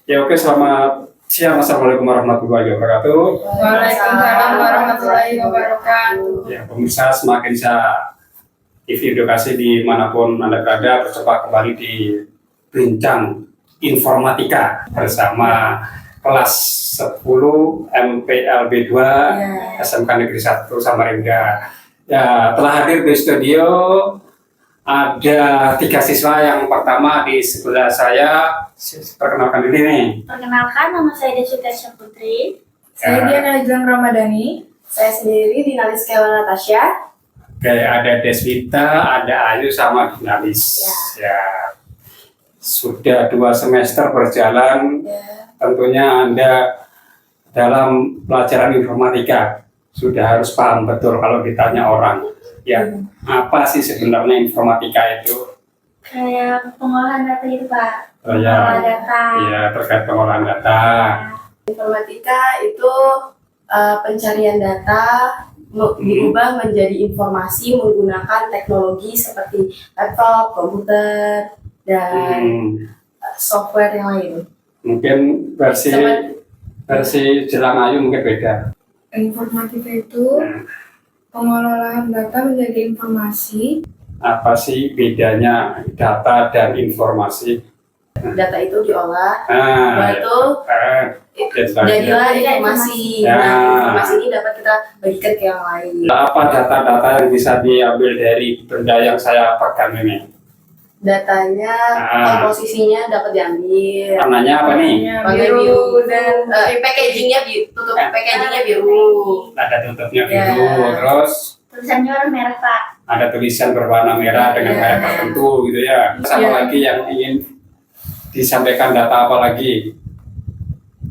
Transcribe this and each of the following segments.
Ya oke, selamat siang. Assalamualaikum warahmatullahi wabarakatuh. Waalaikumsalam warahmatullahi wabarakatuh. Ya pemirsa, semakin saya TV Edukasi dimanapun Anda berada, berjumpa kembali di Bincang Informatika bersama kelas 10 MPLB 2 SMK Negeri 1 Samarinda. Ya, telah hadir di studio ada 3 siswa. Yang pertama di sebelah saya, perkenalkan diri nih. Perkenalkan, nama saya Deswita Syafutri. Saya Diana Ajeng Ramadhani. Saya sendiri Dinalis Kewa Natasha. Oke, ada Deswita, ada Ayu sama Dinalis. Ya. Sudah 2 semester berjalan. Tentunya Anda dalam pelajaran informatika sudah harus paham betul kalau ditanya orang. Ya, apa sih sebenarnya informatika itu? Kayak pengolahan data itu, Pak. Oh, ya. Pengolahan data. Iya, terkait pengolahan data. Informatika itu pencarian data diubah menjadi informasi menggunakan teknologi seperti laptop, komputer, dan software yang lain. Mungkin versi Jelang Ayu mungkin beda. Informatika itu pengolahan data menjadi informasi. Apa sih bedanya data dan informasi? Data itu diolah, itu jadilah jadilah informasi. Ya. Nah, informasi ini dapat kita bagikan ke yang lain. Apa data-data yang bisa diambil dari benda yang saya pegang ini? Datanya, komposisinya dapat diambil. Warnanya apa nih? Warna biru dan packagingnya tutup packagingnya biru. Ada tutupnya Ya. biru, terus Tulisannya warna merah, Pak. ada tulisan berwarna merah dengan merek tertentu gitu ya. Sama lagi yang ingin disampaikan, data apa lagi?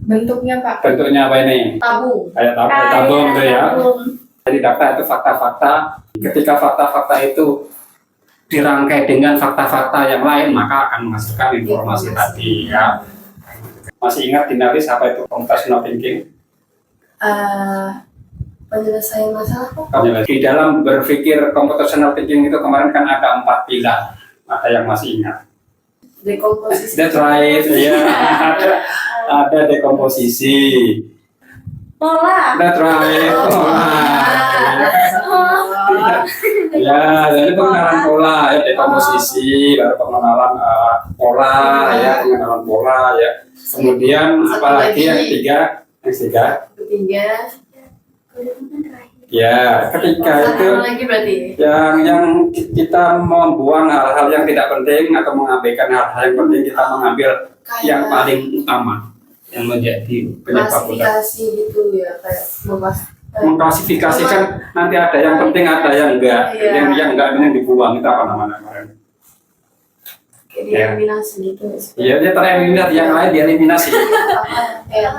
Bentuknya, Pak. Bentuknya apa ini? Tabung. Kayak tabung tuh ya. Tabung. Jadi data itu fakta-fakta. Ketika fakta-fakta itu dirangkai dengan fakta-fakta yang lain, maka akan menghasilkan informasi tadi ya. Masih ingat Dinalis apa itu computational thinking? Penyelesaian masalah kok. Di dalam berpikir computational thinking itu kemarin kan ada 4 pilar. Ada yang masih ingat? Dekomposisi. That's right, ya. Ada dekomposisi. Pola. That's right. Ya, jadi pengenalan pola ya, dekomposisi, baru pengenalan pola ya, pengenalan pola ya. Kemudian apalagi yang ketiga? Ketiga. Ya, ketika itu Lagi berarti. yang kita membuang hal-hal yang tidak penting atau mengabaikan hal-hal yang penting, kita mengambil yang paling utama yang menjadi penyebab utama. Klasifikasi gitu ya, kayak Mengklasifikasikan, nanti ada yang penting, ada yang enggak. Iya. Yang enggak yang dibuang itu apa namanya kemarin? kayak dieliminasi gitu. Iya, dia tereliminasi, yang lain dieliminasi.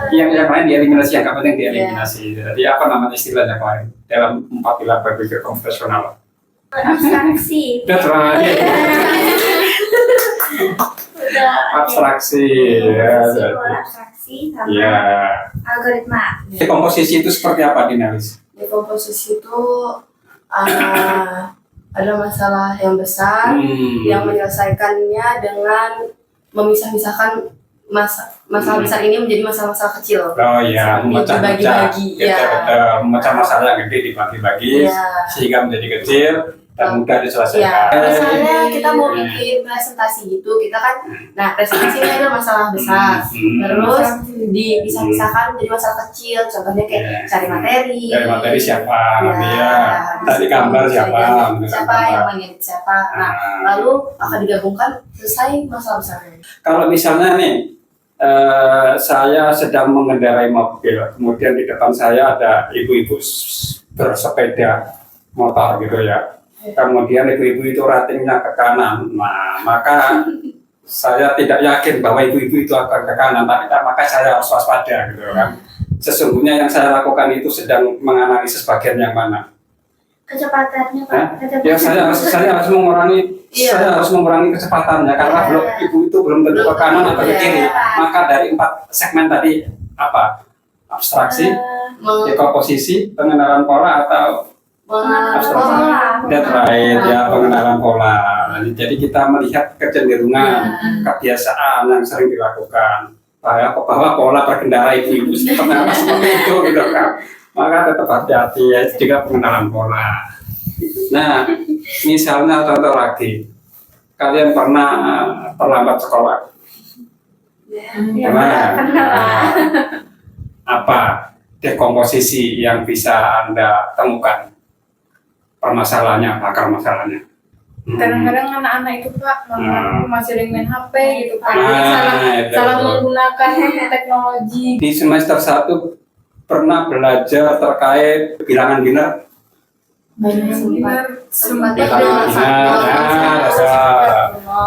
Yang lain dieliminasi, yang enggak penting dieliminasi. Jadi apa namanya istilahnya kemarin dalam 4 pilar berpikir konvensional? Abstraksi. That's right. Abstraksi. Ya, Abstraksi sama ya. algoritma. Komposisi itu seperti apa, Dinalis? Dekomposisi itu ada masalah yang besar yang menyelesaikannya dengan memisah-misahkan masalah besar ini menjadi masalah-masalah kecil. Oh iya, memecah-mecah. Dibagi-bagi, ya. Memecah masalah yang gede dibagi-bagi sehingga menjadi kecil dan mudah diselesaikan. Ya, misalnya kita mau bikin presentasi gitu, kita kan, nah presentasi ini ada masalah besar, terus dipisah-pisahkan menjadi masalah kecil, contohnya kayak cari materi. Cari materi siapa, tadi gambar siapa, yang mengedit siapa. Nah, lalu akan digabungkan selesai masalah besarnya. Kalau misalnya nih, saya sedang mengendarai mobil, kemudian di depan saya ada ibu-ibu bersepeda motor gitu ya. Kemudian ibu-ibu itu ratingnya ke kanan, nah maka saya tidak yakin bahwa ibu-ibu itu akan ke kanan, tapi maka saya harus waspada gitu kan. Sesungguhnya yang saya lakukan itu sedang menganalisis bagian yang mana. Kecepatannya, Pak. Ya saya harus mengurangi kecepatannya karena belum ibu itu belum tentu ke kanan atau ke kiri. Maka dari 4 segmen tadi apa? Abstraksi, dekomposisi, pengenalan pola atau abstraksi? That's right, ya, pengenalan pola. Jadi kita melihat kecenderungan, kebiasaan yang sering dilakukan. bahwa pola berkendara ibu-ibu ternyata seperti itu gitu kan. Maka tetap hati-hati ya, itu juga pengenalan pola. Nah, misalnya contoh lagi, kalian pernah terlambat sekolah? Ya, Pernah. pernah. Apa dekomposisi yang bisa Anda temukan? Permasalahannya, akar masalahnya. Kadang-kadang anak-anak itu Pak masih sering main HP gitu Pak. Itu. Salah menggunakan teknologi. Di semester 1 pernah belajar terkait bilangan biner. Sempat Bilangan biner,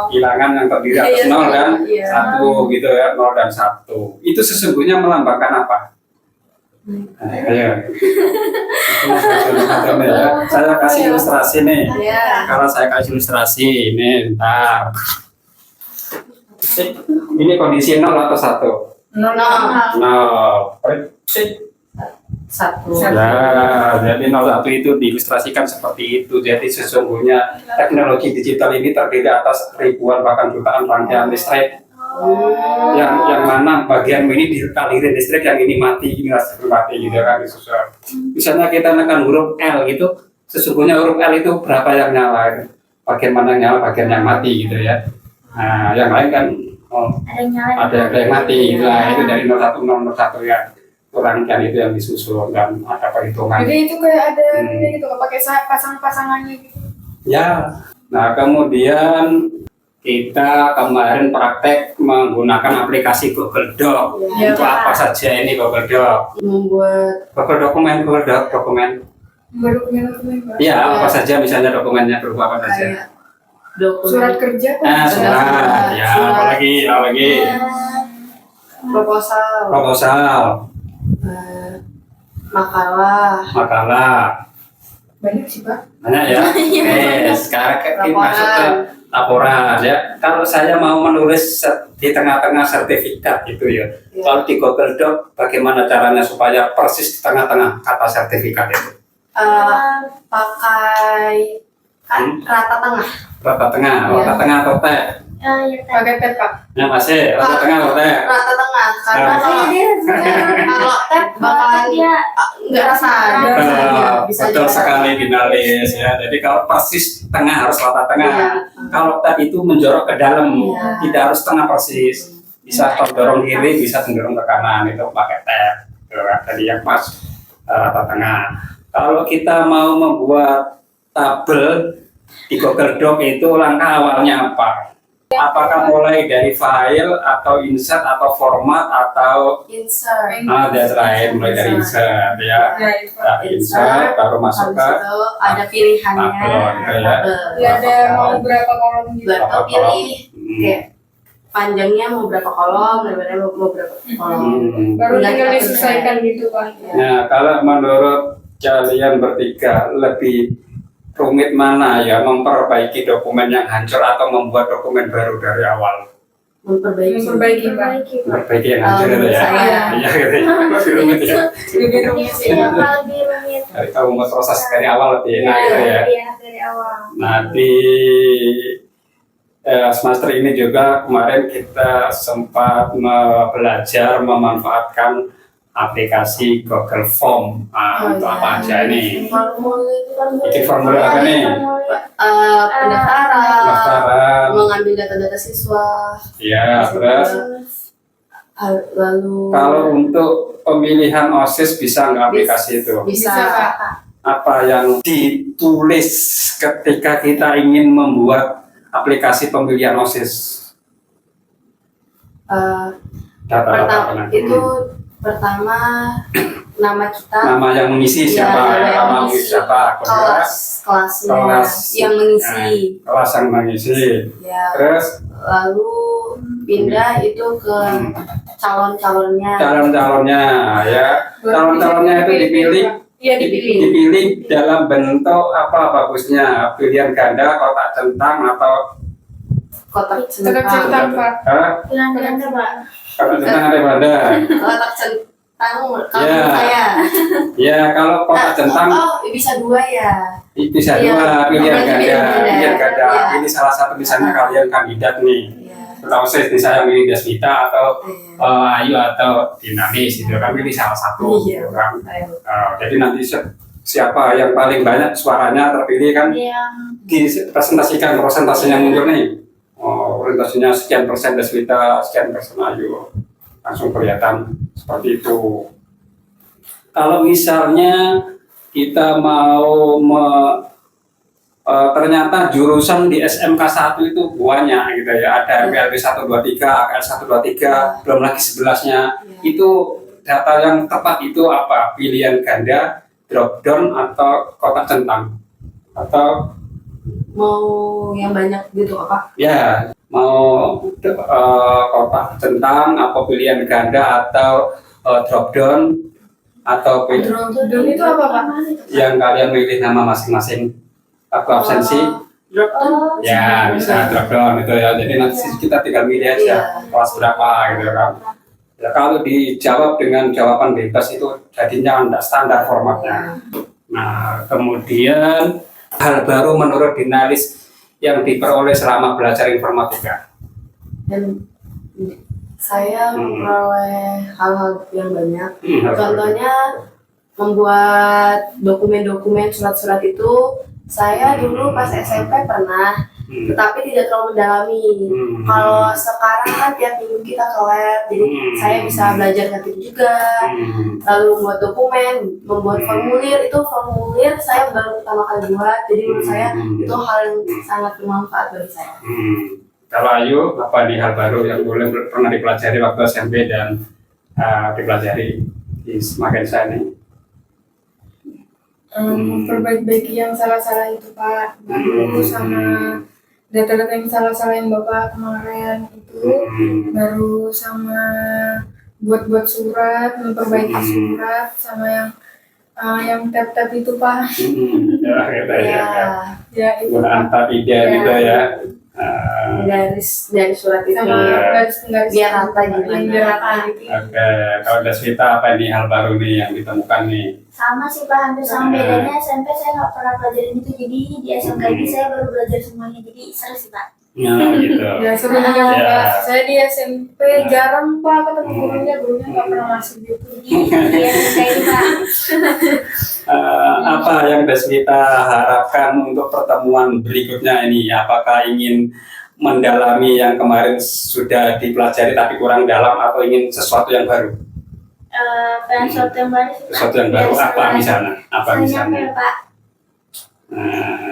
bilangan yang terdiri atas 0 dan 1 gitu ya, 0 dan 1. Itu sesungguhnya melambangkan apa? Ayo. Saya kasih ilustrasi nih. Kalau saya kasih ilustrasi ini, bentar. Ini kondisi 0 atau 1? 0. Satu. Ya, jadi 01 itu diilustrasikan seperti itu. Jadi sesungguhnya teknologi digital ini terdiri atas ribuan bahkan jutaan rangkaian listrik. Yang mana bagian ini dialirin listrik, yang ini mati, ini listrik mati gitu kan disusun. Misalnya kita menekan huruf L gitu, sesungguhnya huruf L itu berapa yang nyala, bagian mana yang nyala, bagian yang mati gitu ya. Nah, yang lain kan ada yang mati gitu lah. Itu dari 01 01 ya. Rangkaian itu yang disusun dan ada perhitungan. Jadi itu kayak ada ini gitu, pakai pasang-pasangannya gitu. Ya. Nah, kemudian kita kemarin praktek menggunakan aplikasi Google Doc. Ya. Itu apa saja ini Google Doc? Membuat Google dokumen. Dokumen-dokumen Pak. Iya, apa saja misalnya dokumennya berupa apa saja? kayak dokumen Surat kerja Pak. Surat. Ya, apalagi proposal, makalah. Banyak sih Pak. Banyak ya. Sekarang kita masuk ke laporan ya. Kalau saya mau menulis di tengah-tengah sertifikat gitu ya. Kalau di Google Doc bagaimana caranya supaya persis di tengah-tengah kata sertifikat itu? pakai rata tengah. Rata tengah atau T? Pakai tab Pak. Ya masih rata tengah atau T? Rata tengah karena kalau tab bakalan nggak rasa. Betul sekali finalis ya. Jadi kalau persis tengah harus rata tengah. Kalau tab itu menjorok ke dalam, tidak harus tengah persis. Bisa terdorong kiri, bisa cenderung ke kanan, itu pakai tab. Jadi yang pas rata tengah. Kalau kita mau membuat tabel di Google Doc itu langkah awalnya apa? Apakah mulai dari file atau insert atau format atau Insert. that's right, mulai dari insert ya. Insert baru masuk ke ada pilihannya. tabel gitu ya. Ya ada mau berapa kolom gitu. Baru pilih kayak panjangnya mau berapa kolom, lebarnya mau berapa kolom. Baru tinggal disesuaikan gitu Pak. Nah, kalau menurut kalian bertiga lebih rumit mana ya, memperbaiki dokumen yang hancur atau membuat dokumen baru dari awal? Memperbaiki Pak. Memperbaiki yang hancur itu ya. Iya. Iya gitu ya. Lebih rumit ya. Lebih rumit sih. Dari kamu membuat proses dari awal lebih enak gitu ya. Dari awal. Nah, di semester ini juga kemarin kita sempat belajar memanfaatkan aplikasi Google Form. Untuk apa aja ini? Ini formulir apa nih? Pendaftaran, mengambil data-data siswa. Ya, terus lalu kalau untuk pemilihan OSIS bisa nggak aplikasi itu? bisa Pak. Apa yang ditulis ketika kita ingin membuat aplikasi pemilihan OSIS? pertama itu pertama nama kita, Nama yang mengisi siapa? Nama mengisi siapa? kelasnya yang mengisi. Kelas yang mengisi. Ya, Terus lalu pindah itu ke calon-calonnya. calon-calonnya ya. Calon-calonnya itu dipilih. Iya dipilih. Dipilih dalam bentuk apa bagusnya? Pilihan ganda, kotak centang atau Kotak Kotak centang. centang Pak. Bilang Pak. kotak centang ada pada? Kotak centang kalau Ya. saya. Ya, kalau kotak centang Oh, bisa dua ya. bisa Iya. dua pilihan Berarti ganda, pilihan ganda. pilihan ganda. Iya. Ini salah satu misalnya kalian kandidat nih. Iya. Atau saya milih Deswita atau Ayu atau Dinamis gitu kan, pilih salah satu gitu kan. Jadi nanti siapa yang paling banyak suaranya terpilih kan dipresentasikan persentasenya muncul nih. Orientasinya sekian persen Deswita, sekian persen Ayu, langsung kelihatan seperti itu. Kalau misalnya kita mau ternyata jurusan di SMK 1 itu banyak gitu ya, ada MPLB 123, AKL 123, belum lagi 11-nya. Itu data yang tepat itu apa? Pilihan ganda, drop down atau kotak centang? Atau Mau yang banyak gitu apa? ya, mau kotak centang, apa pilihan ganda atau drop down atau Drop down itu apa Pak? yang kalian pilih nama masing-masing waktu absensi? Drop down. Ya, bisa drop down itu ya. Jadi nanti kita tinggal milih aja kelas berapa gitu kan. Ya, kalau dijawab dengan jawaban bebas itu jadinya tidak standar formatnya. Nah, kemudian hal baru menurut Dinalis yang diperoleh selama belajar informatika. Dan saya memperoleh hal-hal yang banyak. Contohnya membuat dokumen-dokumen surat-surat itu saya dulu pas SMP pernah, tetapi tidak terlalu mendalami. Kalau sekarang kan tiap minggu kita ke lab, jadi saya bisa belajar ngetik juga. Lalu membuat dokumen, membuat formulir, itu formulir saya baru pertama kali buat, jadi menurut saya itu hal yang sangat bermanfaat bagi saya. Kalau Ayu, apa nih hal baru yang pernah dipelajari waktu SMP dan dipelajari di semakin saya ini? Perbaiki yang salah-salah itu Pak, baru sama data-data yang salah-salah yang Bapak kemarin itu, baru sama buat-buat surat, memperbaiki surat, sama yang tab-tab itu Pak. Ya, gitu ya. Ya itu Gunaan Pak. tabida gitu ya. Dari surat itu Sama garis-garis biar rata gimana. biar rata gitu. Oke, kalau Deswita apa ini hal baru nih yang ditemukan nih? Sama sih Pak, hampir sama. Bedanya SMP saya nggak pernah pelajarin itu, jadi di SMK ini saya baru belajar semuanya, jadi seru sih Pak. Nah, gitu. Ya sebenarnya Ya. Pak, saya di SMP jarang Pak ketemu gurunya nggak pernah masuk gitu. Iya, kayak ini Pak. Apa yang Deswita harapkan untuk pertemuan berikutnya ini? Apakah ingin mendalami yang kemarin sudah dipelajari tapi kurang dalam atau ingin sesuatu yang baru? Pengen sesuatu yang baru sih Pak. Sesuatu yang baru Biar apa seru misalnya? Apa aja. misalnya? Saya Pak.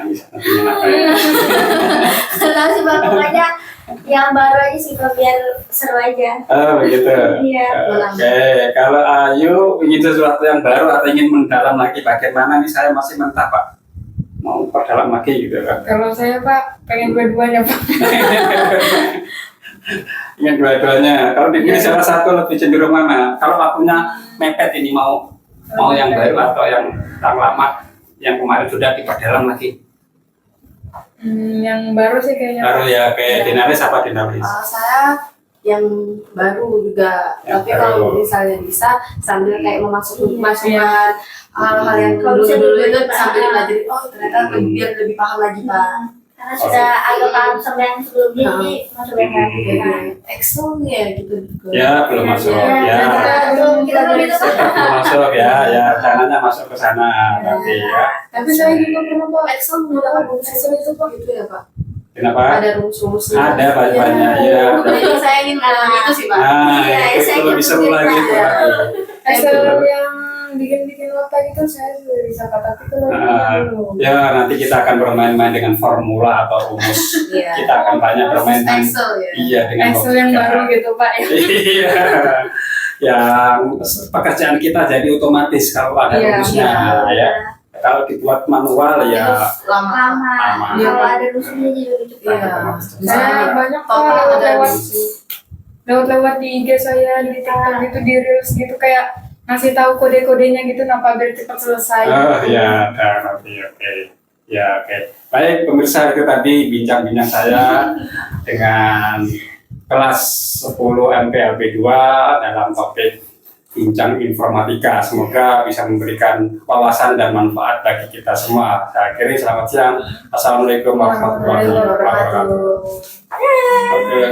Misalnya ingin apa ya? Tahu sih Pak, pokoknya yang baru aja sih Pak, biar seru aja. Oh begitu. Iya. Oke, kalau Ayu ingin sesuatu yang baru atau ingin mendalam lagi bagaimana nih, saya masih mentah Pak, mau perdalam lagi gitu kan. Kalau saya Pak pengen dua-duanya Pak. Ingin dua-duanya. Kalau dipilih salah satu lebih cenderung mana? Kalau waktunya mepet ini mau yang baru atau yang lama yang kemarin sudah diperdalam lagi? Yang baru sih kayaknya. Baru ya, kayak Dinalis apa Dinalis? Saya yang baru juga, Yang tapi baru. kalau misalnya bisa sambil kayak memasukkan hal-hal yang Kalau bisa dulu itu dulu, Pak. sambil pelajari, oh ternyata biar lebih paham lagi Pak. Karena sudah agak paham sama yang sebelumnya, jadi masuk yang baru Pak. Excel ya gitu. Ya, belum masuk. Ya, Ya, kita belum itu Pak. belum masuk ya. Ya, caranya masuk ke sana nanti ya. Tapi saya juga pernah Pak Excel menggunakan rumus Excel itu Pak gitu ya Pak. Kenapa? Ada rumus-rumusnya. Ada banyak-banyak ya. Jadi saya ingin ngalamin itu sih Pak. Nah, Iya, itu saya lebih seru juga lagi tuh. ya. Excel yang bikin-bikin nota gitu saya sudah bisa Pak, tapi kalau belum. Ya, nanti kita akan bermain-main dengan formula atau rumus. Iya. Kita akan banyak bermain-main. Excel ya. Iya, dengan Excel yang logika. baru gitu Pak ya. Iya. Yang pekerjaan kita jadi otomatis kalau ada Iya, rumusnya ya. Kalau dibuat manual ya Lama. Lama. Lama. Kalau ada rusunnya jadi lebih cepat. Iya. Saya banyak Pak Total ada lewat rumus. lewat di IG saya di TikTok gitu, di Reels gitu, kayak ngasih tahu kode-kodenya gitu, kenapa biar cepat selesai. Oh ya, oke. Ya, oke. Baik, pemirsa, itu tadi bincang-bincang saya dengan kelas 10 MPLB 2 dalam topik bincang informatika. Semoga bisa memberikan wawasan dan manfaat bagi kita semua. Saya akhiri, selamat siang. Assalamualaikum warahmatullahi wabarakatuh. Oke.